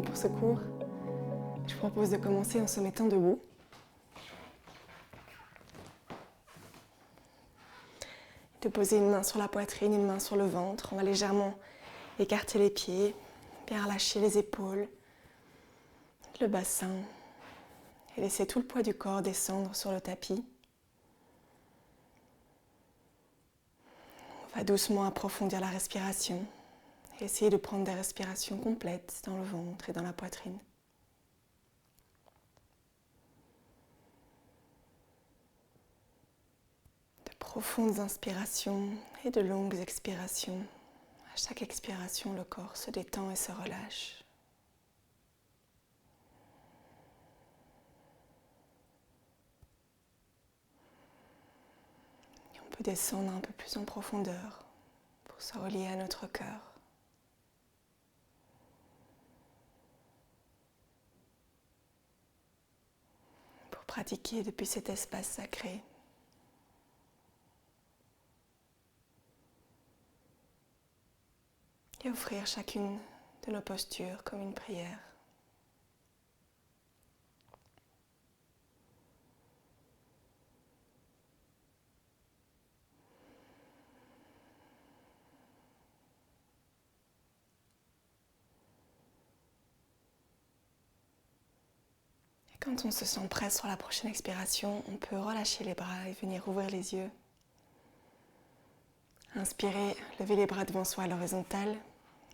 pour ce cours. Je vous propose de commencer en se mettant debout. De poser une main sur la poitrine, une main sur le ventre. On va légèrement écarter les pieds, bien relâcher les épaules, le bassin et laisser tout le poids du corps descendre sur le tapis. On va doucement approfondir la respiration et essayer de prendre des respirations complètes dans le ventre et dans la poitrine. De profondes inspirations et de longues expirations. À chaque expiration, le corps se détend et se relâche. Et on peut descendre un peu plus en profondeur pour se relier à notre cœur. Pour pratiquer depuis cet espace sacré. Et offrir chacune de nos postures comme une prière. Et quand on se sent prêt sur la prochaine expiration, on peut relâcher les bras et venir ouvrir les yeux. Inspirez, levez les bras devant soi à l'horizontale.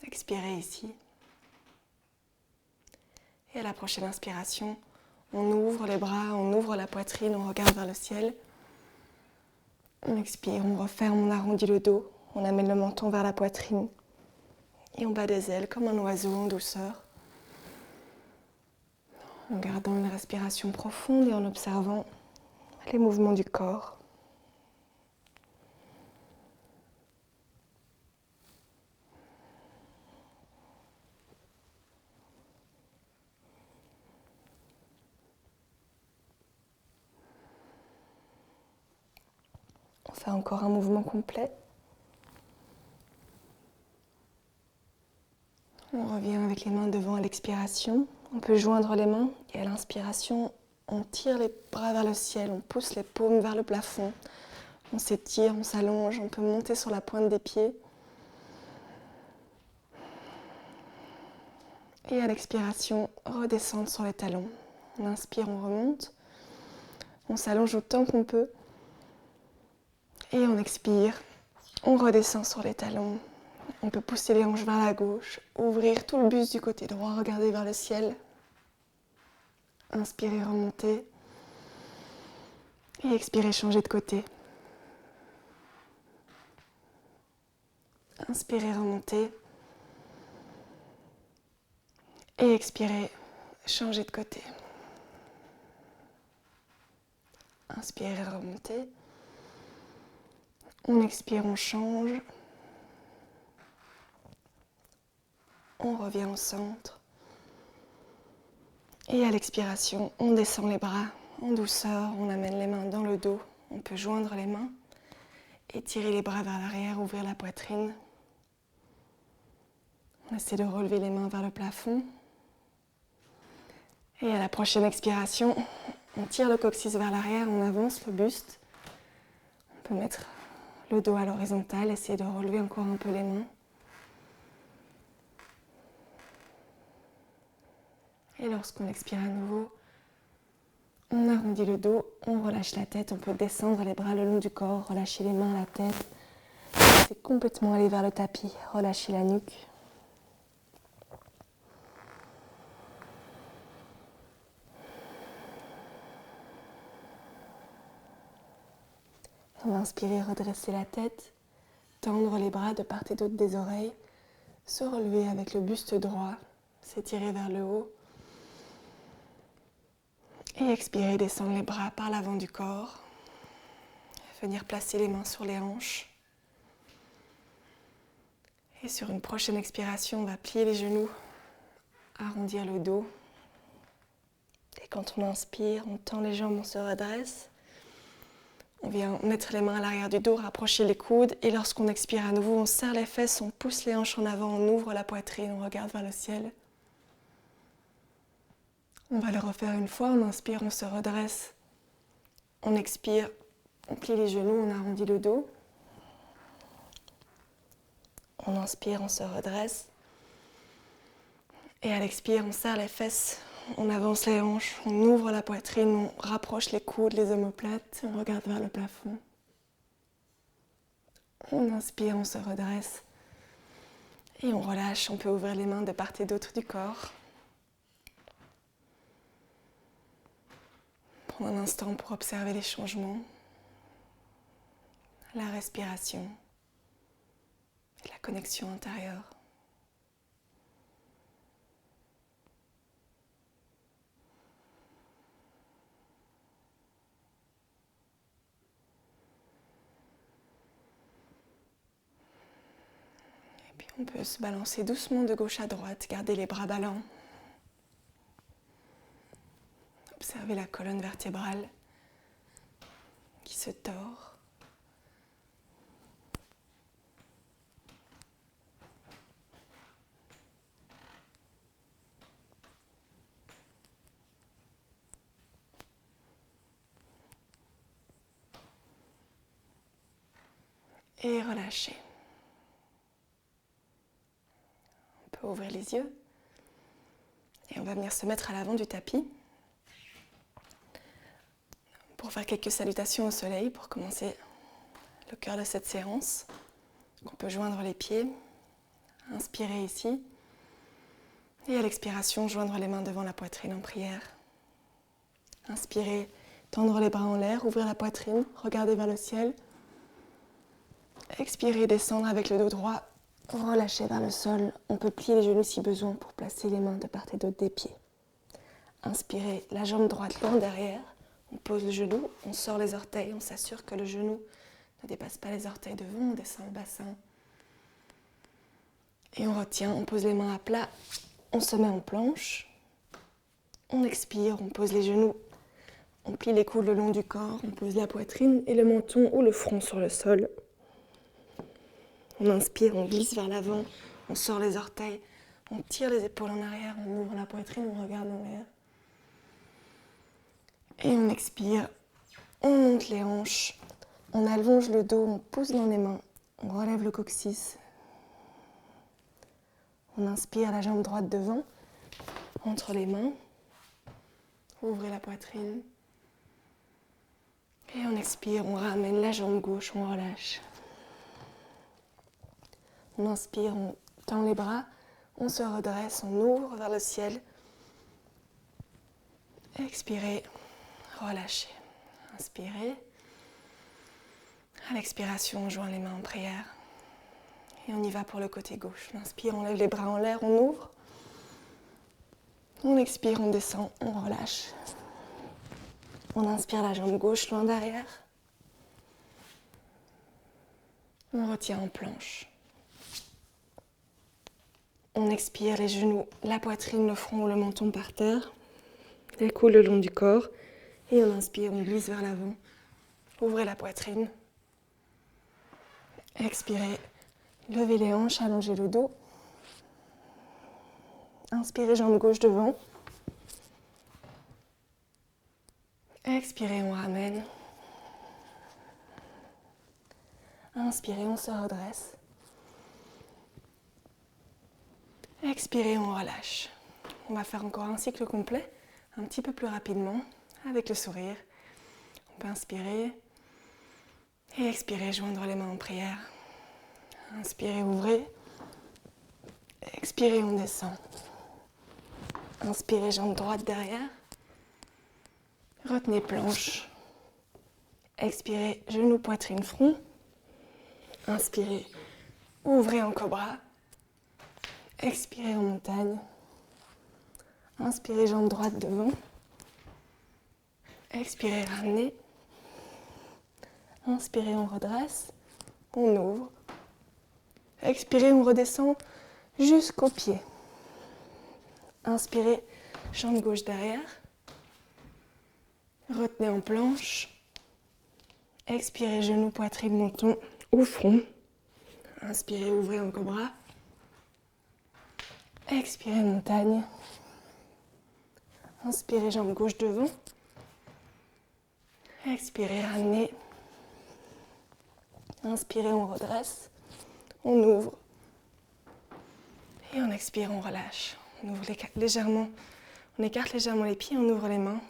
Expirez ici. Et à la prochaine inspiration, on ouvre les bras, on ouvre la poitrine, on regarde vers le ciel. On expire, on referme, on arrondit le dos, on amène le menton vers la poitrine. Et on bat des ailes comme un oiseau en douceur. En gardant une respiration profonde et en observant les mouvements du corps. On fait encore un mouvement complet. On revient avec les mains devant à l'expiration. On peut joindre les mains et à l'inspiration, on tire les bras vers le ciel, on pousse les paumes vers le plafond. On s'étire, on s'allonge, on peut monter sur la pointe des pieds. Et à l'expiration, redescendre sur les talons. On inspire, on remonte. On s'allonge autant qu'on peut. Et on expire, on redescend sur les talons. On peut pousser les hanches vers la gauche, ouvrir tout le buste du côté droit, regarder vers le ciel. Inspirez, remontez. Et expirez, changez de côté. Inspirez, remontez. Et expirez, changez de côté. Inspirez, remontez. On expire, on change. On revient au centre. Et à l'expiration, on descend les bras en douceur. On amène les mains dans le dos. On peut joindre les mains. Étirer les bras vers l'arrière, ouvrir la poitrine. On essaie de relever les mains vers le plafond. Et à la prochaine expiration, on tire le coccyx vers l'arrière, on avance le buste. On peut mettre le dos à l'horizontale, essayer de relever encore un peu les mains. Et lorsqu'on expire à nouveau, on arrondit le dos, on relâche la tête, on peut descendre les bras le long du corps, relâcher les mains, la tête. C'est complètement aller vers le tapis, relâcher la nuque. On va inspirer, redresser la tête, tendre les bras de part et d'autre des oreilles, se relever avec le buste droit, s'étirer vers le haut. Et expirer, descendre les bras par l'avant du corps. Venir placer les mains sur les hanches. Et sur une prochaine expiration, on va plier les genoux, arrondir le dos. Et quand on inspire, on tend les jambes, on se redresse. On vient mettre les mains à l'arrière du dos, rapprocher les coudes. Et lorsqu'on expire à nouveau, on serre les fesses, on pousse les hanches en avant, on ouvre la poitrine, on regarde vers le ciel. On va le refaire une fois. On inspire, on se redresse. On expire, on plie les genoux, on arrondit le dos. On inspire, on se redresse. Et à l'expire, on serre les fesses, on avance les hanches, on ouvre la poitrine, on rapproche les coudes, les omoplates, on regarde vers le plafond. On inspire, on se redresse. Et on relâche, on peut ouvrir les mains de part et d'autre du corps. Prendre un instant pour observer les changements, la respiration et la connexion intérieure. Et puis on peut se balancer doucement de gauche à droite, garder les bras ballants. Observez la colonne vertébrale qui se tord. Et relâchez. On peut ouvrir les yeux. Et on va venir se mettre à l'avant du tapis pour faire quelques salutations au soleil pour commencer le cœur de cette séance. On peut joindre les pieds, inspirer ici. Et à l'expiration, joindre les mains devant la poitrine en prière. Inspirez, tendre les bras en l'air, ouvrir la poitrine, regarder vers le ciel. Expirez, descendre avec le dos droit, relâcher vers le sol. On peut plier les genoux si besoin pour placer les mains de part et d'autre des pieds. Inspirez, la jambe droite loin derrière. On pose le genou, on sort les orteils, on s'assure que le genou ne dépasse pas les orteils devant, on descend le bassin. Et on retient, on pose les mains à plat, on se met en planche. On expire, on pose les genoux, on plie les coudes le long du corps, on pose la poitrine et le menton ou le front sur le sol. On inspire, on glisse vers l'avant, on sort les orteils, on tire les épaules en arrière, on ouvre la poitrine, on regarde en l'air. Et on expire, on monte les hanches, on allonge le dos, on pousse dans les mains, on relève le coccyx. On inspire la jambe droite devant, entre les mains, ouvrez la poitrine. Et on expire, on ramène la jambe gauche, on relâche. On inspire, on tend les bras, on se redresse, on ouvre vers le ciel. Expirez, relâchez. Inspirez. À l'expiration, on joint les mains en prière. Et on y va pour le côté gauche. On inspire, on lève les bras en l'air, on ouvre. On expire, on descend, on relâche. On inspire la jambe gauche loin derrière. On retient en planche. On expire les genoux, la poitrine, le front ou le menton par terre. Les coudes le long du corps. Et on inspire, on glisse vers l'avant. Ouvrez la poitrine. Expirez, levez les hanches, allongez le dos. Inspirez, jambe gauche devant. Expirez, on ramène. Inspirez, on se redresse. Expirez, on relâche. On va faire encore un cycle complet, un petit peu plus rapidement, avec le sourire. On peut inspirer et expirer, joindre les mains en prière. Inspirez, ouvrez. Expirez, on descend. Inspirez, jambe droite derrière. Retenez planche. Expirez, genou, poitrine, front. Inspirez, ouvrez en cobra. Expirez en montagne. Inspirez, jambe droite devant. Expirez, ramenez. Inspirez, on redresse. On ouvre. Expirez, on redescend jusqu'au pied. Inspirez, jambe gauche derrière. Retenez en planche. Expirez, genou, poitrine, menton ou front. Inspirez, ouvrez en cobra. Expirez, montagne. Inspirez, jambe gauche devant. Expirez, ramenez. Inspirez, on redresse. On ouvre. Et on expire, on relâche. On ouvre légèrement, on écarte légèrement les pieds, on ouvre les mains.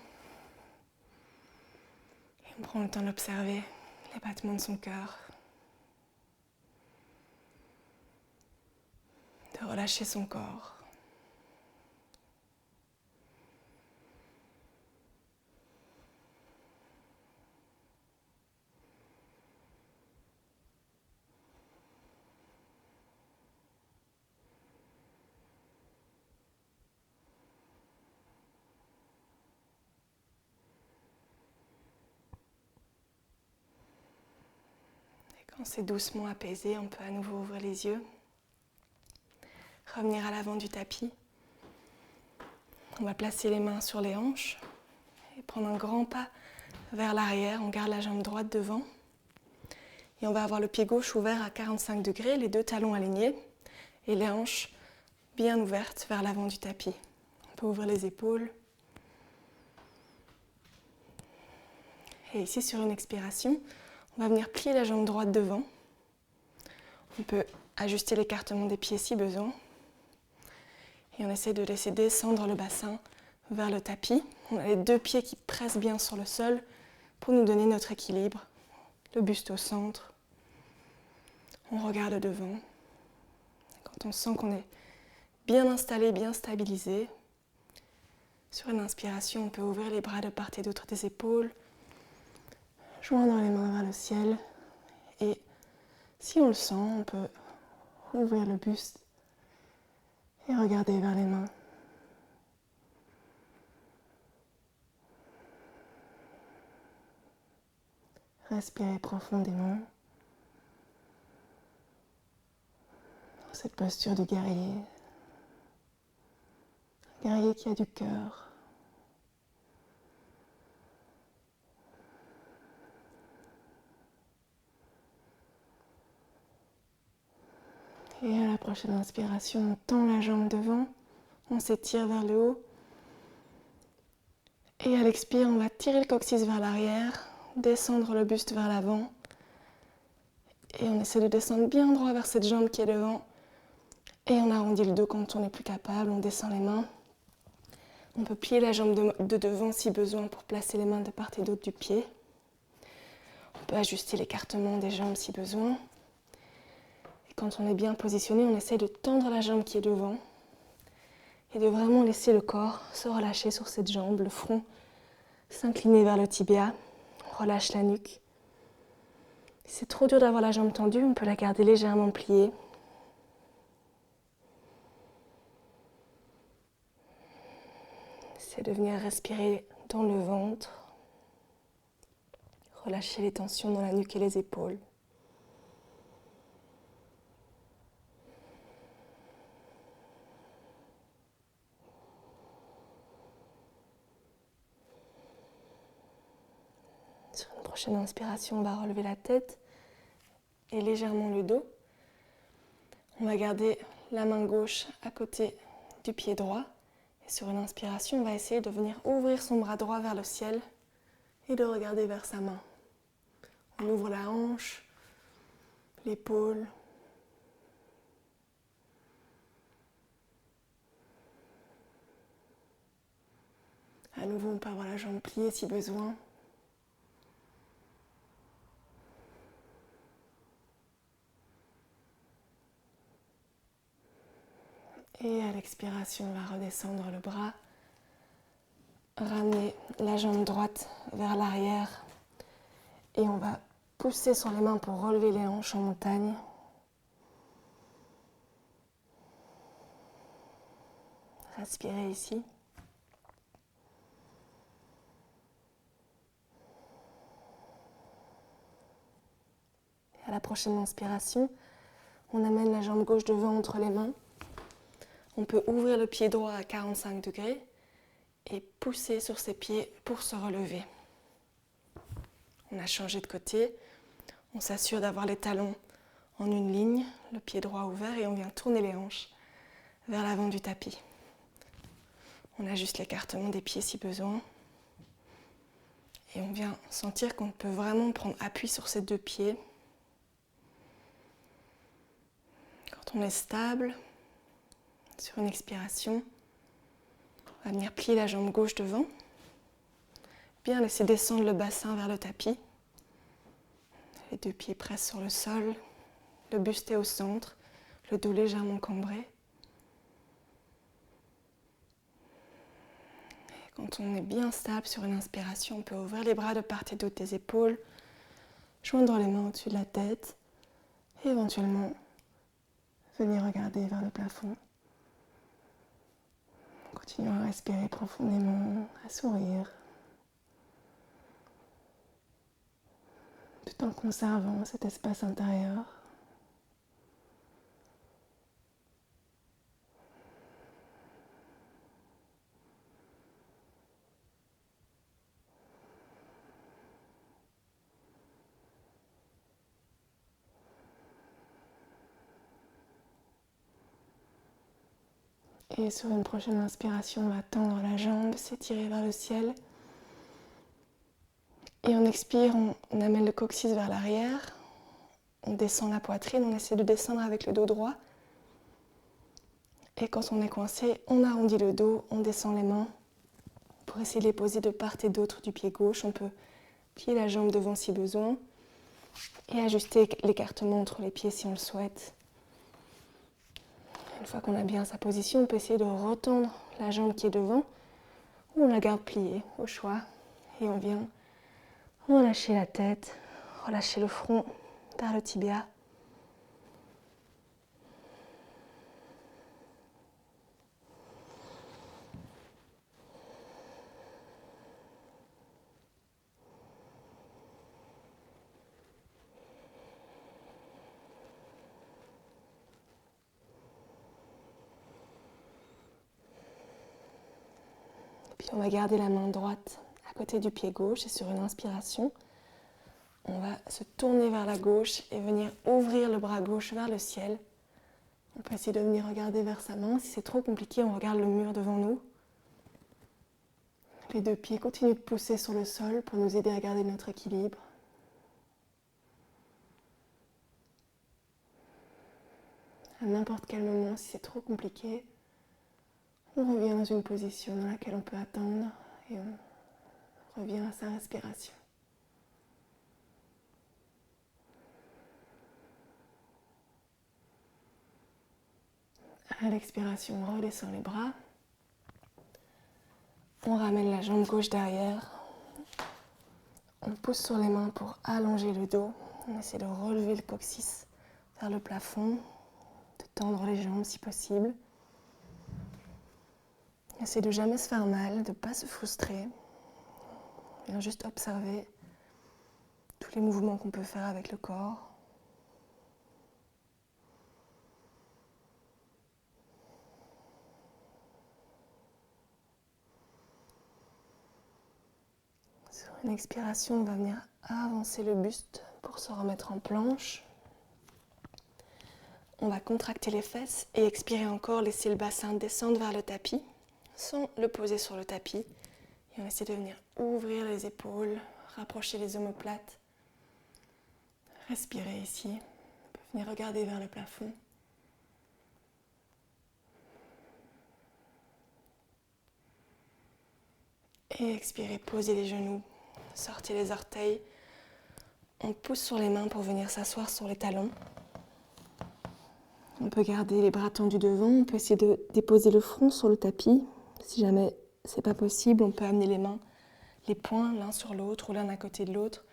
Et on prend le temps d'observer les battements de son cœur. De relâcher son corps. Quand c'est doucement apaisé, on peut à nouveau ouvrir les yeux. Revenir à l'avant du tapis. On va placer les mains sur les hanches et prendre un grand pas vers l'arrière. On garde la jambe droite devant. Et on va avoir le pied gauche ouvert à 45 degrés, les deux talons alignés et les hanches bien ouvertes vers l'avant du tapis. On peut ouvrir les épaules. Et ici, sur une expiration, on va venir plier la jambe droite devant. On peut ajuster l'écartement des pieds si besoin. Et on essaie de laisser descendre le bassin vers le tapis. On a les deux pieds qui pressent bien sur le sol pour nous donner notre équilibre. Le buste au centre. On regarde devant. Quand on sent qu'on est bien installé, bien stabilisé, sur une inspiration, on peut ouvrir les bras de part et d'autre des épaules, joindre les mains vers le ciel et si on le sent, on peut ouvrir le buste et regarder vers les mains. Respirez profondément dans cette posture du guerrier. Un guerrier qui a du cœur. Et à la prochaine inspiration, on tend la jambe devant, on s'étire vers le haut. Et à l'expire, on va tirer le coccyx vers l'arrière, descendre le buste vers l'avant. Et on essaie de descendre bien droit vers cette jambe qui est devant. Et on arrondit le dos quand on n'est plus capable, on descend les mains. On peut plier la jambe de devant si besoin pour placer les mains de part et d'autre du pied. On peut ajuster l'écartement des jambes si besoin. Quand on est bien positionné, on essaie de tendre la jambe qui est devant et de vraiment laisser le corps se relâcher sur cette jambe, le front s'incliner vers le tibia, on relâche la nuque. Si c'est trop dur d'avoir la jambe tendue, on peut la garder légèrement pliée. C'est de venir respirer dans le ventre, relâcher les tensions dans la nuque et les épaules. Sur une prochaine inspiration, on va relever la tête et légèrement le dos. On va garder la main gauche à côté du pied droit. Et sur une inspiration, on va essayer de venir ouvrir son bras droit vers le ciel et de regarder vers sa main. On ouvre la hanche, l'épaule. À nouveau, on peut avoir la jambe pliée si besoin. Et à l'expiration, on va redescendre le bras, ramener la jambe droite vers l'arrière et on va pousser sur les mains pour relever les hanches en montagne. Respirez ici. Et à la prochaine inspiration, on amène la jambe gauche devant entre les mains. On peut ouvrir le pied droit à 45 degrés et pousser sur ses pieds pour se relever. On a changé de côté. On s'assure d'avoir les talons en une ligne, le pied droit ouvert et on vient tourner les hanches vers l'avant du tapis. On ajuste l'écartement des pieds si besoin. Et on vient sentir qu'on peut vraiment prendre appui sur ces deux pieds. Quand on est stable, sur une expiration, on va venir plier la jambe gauche devant. Bien laisser descendre le bassin vers le tapis. Les deux pieds pressent sur le sol, le buste est au centre, le dos légèrement cambré. Et quand on est bien stable sur une inspiration, on peut ouvrir les bras de part et d'autre des épaules, joindre les mains au-dessus de la tête et éventuellement venir regarder vers le plafond. Continuons à respirer profondément, à sourire, tout en conservant cet espace intérieur. Et sur une prochaine inspiration, on va tendre la jambe, s'étirer vers le ciel. Et on expire, on amène le coccyx vers l'arrière. On descend la poitrine, on essaie de descendre avec le dos droit. Et quand on est coincé, on arrondit le dos, on descend les mains pour essayer de les poser de part et d'autre du pied gauche. On peut plier la jambe devant si besoin et ajuster l'écartement entre les pieds si on le souhaite. Une fois qu'on a bien sa position, on peut essayer de retendre la jambe qui est devant ou on la garde pliée au choix. Et on vient relâcher la tête, relâcher le front vers le tibia. Puis on va garder la main droite à côté du pied gauche et sur une inspiration, on va se tourner vers la gauche et venir ouvrir le bras gauche vers le ciel. On peut essayer de venir regarder vers sa main. Si c'est trop compliqué, on regarde le mur devant nous. Les deux pieds continuent de pousser sur le sol pour nous aider à garder notre équilibre. À n'importe quel moment, si c'est trop compliqué, on revient dans une position dans laquelle on peut attendre et on revient à sa respiration. À l'expiration, on redescend les bras. On ramène la jambe gauche derrière. On pousse sur les mains pour allonger le dos. On essaie de relever le coccyx vers le plafond, de tendre les jambes si possible. On essaie de jamais se faire mal, de ne pas se frustrer. On vient juste observer tous les mouvements qu'on peut faire avec le corps. Sur une expiration, on va venir avancer le buste pour se remettre en planche. On va contracter les fesses et expirer encore, laisser le bassin descendre vers le tapis sans le poser sur le tapis. Et on va essayer de venir ouvrir les épaules, rapprocher les omoplates. Respirer ici. On peut venir regarder vers le plafond. Et expirer, poser les genoux, sortez les orteils. On pousse sur les mains pour venir s'asseoir sur les talons. On peut garder les bras tendus devant, on peut essayer de déposer le front sur le tapis. Si jamais c'est pas possible, on peut amener les mains, les poings l'un sur l'autre ou l'un à côté de l'autre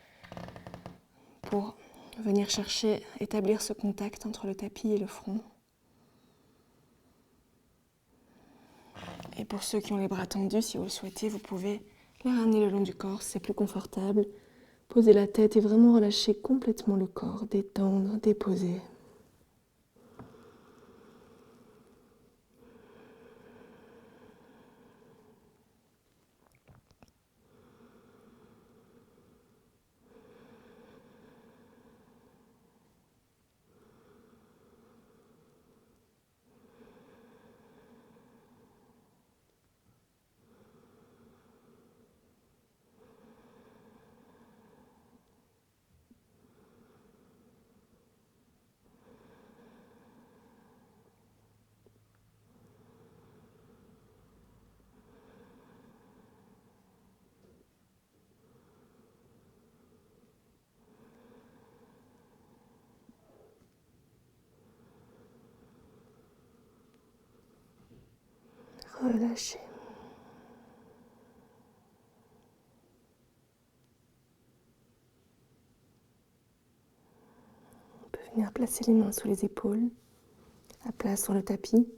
pour venir chercher, établir ce contact entre le tapis et le front. Et pour ceux qui ont les bras tendus, si vous le souhaitez, vous pouvez les ramener le long du corps, c'est plus confortable. Poser la tête et vraiment relâcher complètement le corps, détendre, déposer. relâcher. On peut venir placer les mains sous les épaules, à plat sur le tapis.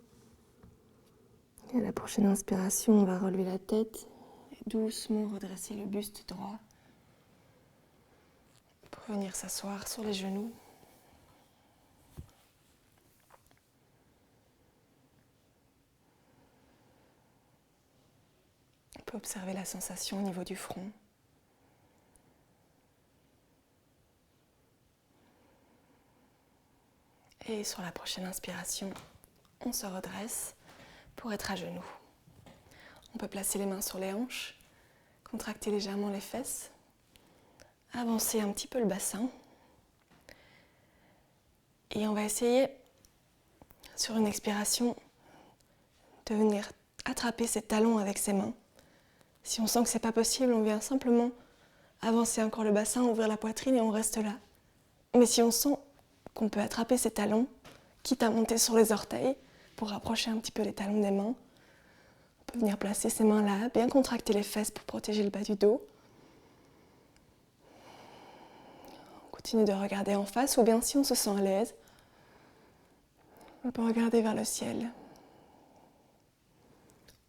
Et à la prochaine inspiration, on va relever la tête et doucement redresser le buste droit pour venir s'asseoir sur les genoux. On peut observer la sensation au niveau du front. Et sur la prochaine inspiration, on se redresse pour être à genoux. On peut placer les mains sur les hanches, contracter légèrement les fesses, avancer un petit peu le bassin. Et on va essayer, sur une expiration, de venir attraper ses talons avec ses mains. Si on sent que ce n'est pas possible, on vient simplement avancer encore le bassin, ouvrir la poitrine et on reste là. Mais si on sent qu'on peut attraper ses talons, quitte à monter sur les orteils, pour rapprocher un petit peu les talons des mains, on peut venir placer ses mains là, bien contracter les fesses pour protéger le bas du dos. On continue de regarder en face, ou bien si on se sent à l'aise, on peut regarder vers le ciel.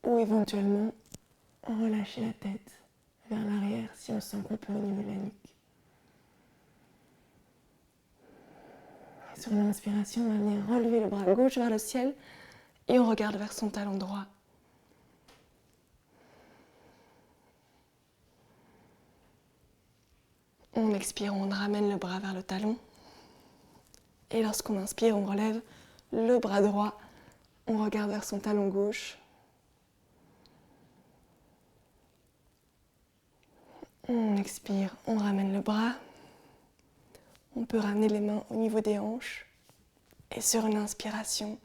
Ou éventuellement, relâcher la tête vers l'arrière si on sent qu'on peut au niveau de la nuque. Et sur l'inspiration, on va venir relever le bras gauche vers le ciel et on regarde vers son talon droit. On expire, on ramène le bras vers le talon. Et lorsqu'on inspire, on relève le bras droit. On regarde vers son talon gauche. On expire, on ramène le bras. On peut ramener les mains au niveau des hanches. Et sur une inspiration,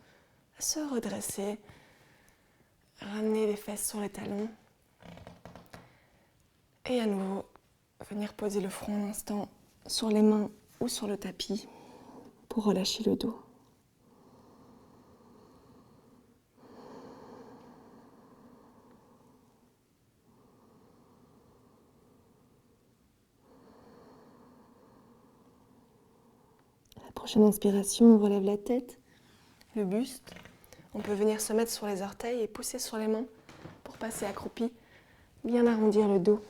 se redresser. Ramener les fesses sur les talons. Et à nouveau, venir poser le front un instant sur les mains ou sur le tapis pour relâcher le dos. À la prochaine inspiration, on relève la tête, le buste. On peut venir se mettre sur les orteils et pousser sur les mains pour passer accroupi, bien arrondir le dos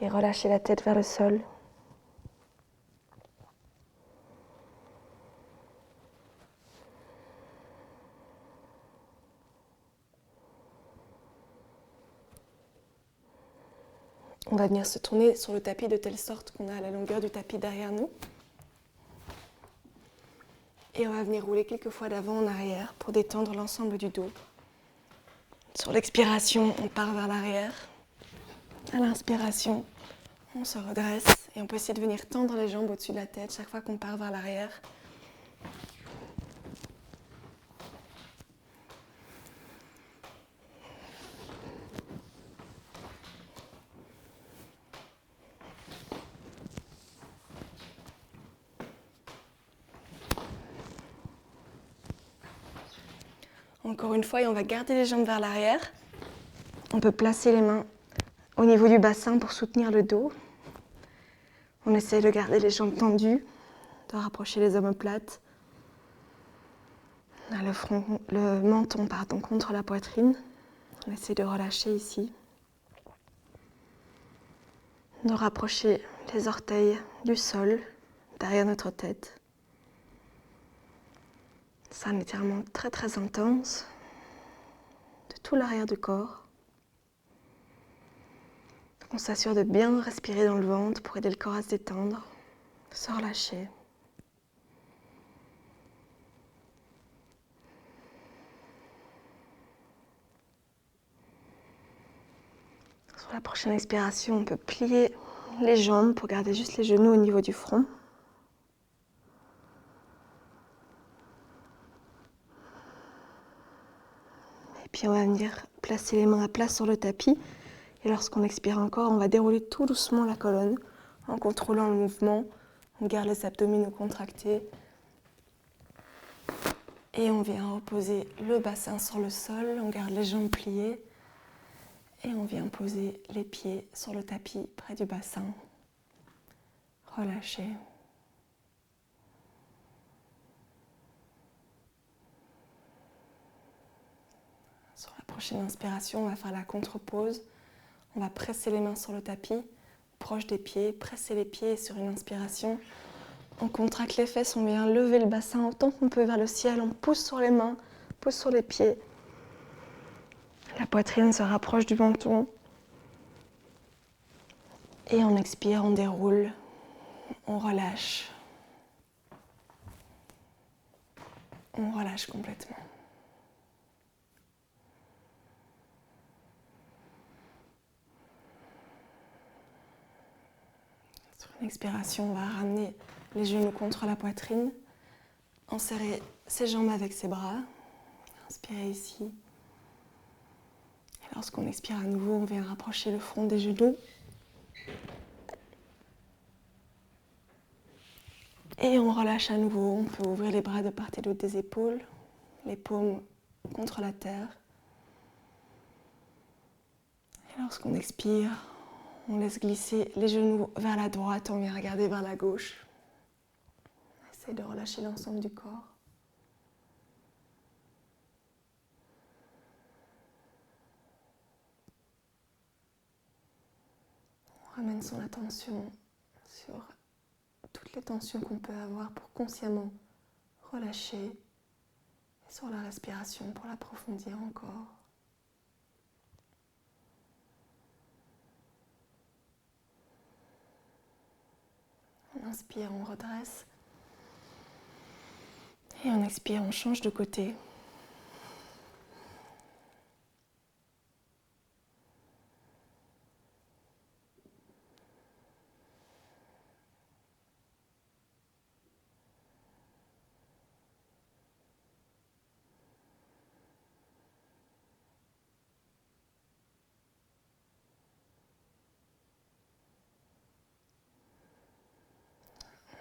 et relâcher la tête vers le sol. On va venir se tourner sur le tapis de telle sorte qu'on a la longueur du tapis derrière nous. Et on va venir rouler quelques fois d'avant en arrière pour détendre l'ensemble du dos. Sur l'expiration, on part vers l'arrière. À l'inspiration, on se redresse et on peut essayer de venir tendre les jambes au-dessus de la tête chaque fois qu'on part vers l'arrière. Encore une fois, et on va garder les jambes vers l'arrière. On peut placer les mains au niveau du bassin pour soutenir le dos. On essaie de garder les jambes tendues, de rapprocher les omoplates. On a le menton contre la poitrine. On essaie de relâcher ici. De rapprocher les orteils du sol, derrière notre tête. C'est un étirement très très intense de tout l'arrière du corps. On s'assure de bien respirer dans le ventre pour aider le corps à se détendre, se relâcher. Sur la prochaine expiration, on peut plier les jambes pour garder juste les genoux au niveau du front. Et puis on va venir placer les mains à plat sur le tapis. Et lorsqu'on expire encore, on va dérouler tout doucement la colonne en contrôlant le mouvement. On garde les abdominaux contractés. Et on vient reposer le bassin sur le sol, on garde les jambes pliées et on vient poser les pieds sur le tapis près du bassin. Relâchez. Sur la prochaine inspiration, on va faire la contre-pause. On va presser les mains sur le tapis, proche des pieds, presser les pieds sur une inspiration. On contracte les fesses, on vient lever le bassin autant qu'on peut vers le ciel. On pousse sur les mains, pousse sur les pieds. La poitrine se rapproche du menton. Et on expire, on déroule, on relâche. On relâche complètement. Sur une expiration, on va ramener les genoux contre la poitrine, enserrer ses jambes avec ses bras. Inspirez ici. Et lorsqu'on expire à nouveau, on vient rapprocher le front des genoux. Et on relâche à nouveau. On peut ouvrir les bras de part et d'autre des épaules, les paumes contre la terre. Et lorsqu'on expire, on laisse glisser les genoux vers la droite, on vient regarder vers la gauche. On essaie de relâcher l'ensemble du corps. On ramène son attention sur toutes les tensions qu'on peut avoir pour consciemment relâcher et sur la respiration pour l'approfondir encore. On inspire, on redresse. Et on expire, on change de côté.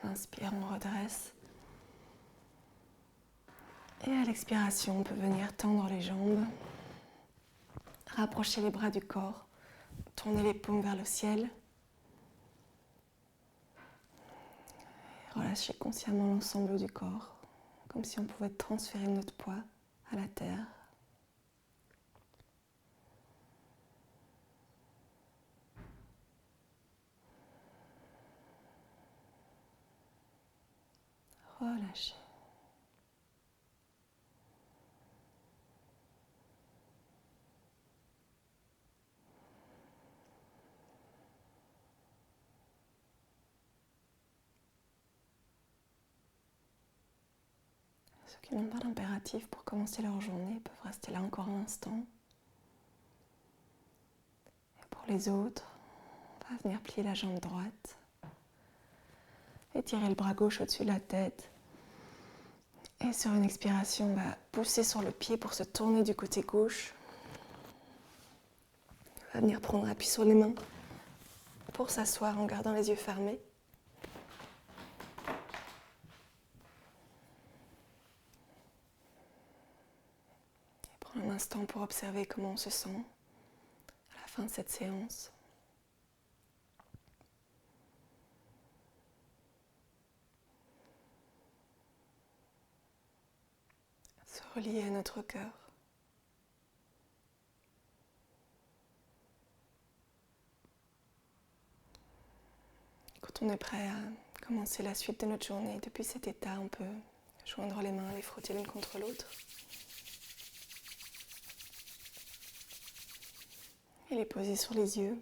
On inspire, on redresse. Et à l'expiration, on peut venir tendre les jambes, rapprocher les bras du corps, tourner les paumes vers le ciel. Et relâcher consciemment l'ensemble du corps, comme si on pouvait transférer notre poids à la terre. Relâchez. Ceux qui n'ont pas d'impératif pour commencer leur journée peuvent rester là encore un instant. Et pour les autres, on va venir plier la jambe droite, étirer le bras gauche au-dessus de la tête. Et sur une expiration, on va pousser sur le pied pour se tourner du côté gauche. On va venir prendre appui sur les mains pour s'asseoir en gardant les yeux fermés. Et prendre un instant pour observer comment on se sent à la fin de cette séance. Se relier à notre cœur. Quand on est prêt à commencer la suite de notre journée, depuis cet état, on peut joindre les mains, les frotter l'une contre l'autre. Et les poser sur les yeux.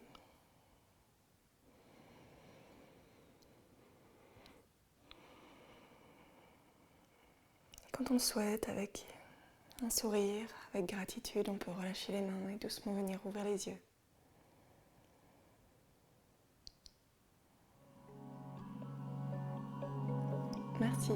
Quand on le souhaite, avec un sourire, avec gratitude, on peut relâcher les mains et doucement venir ouvrir les yeux. Merci.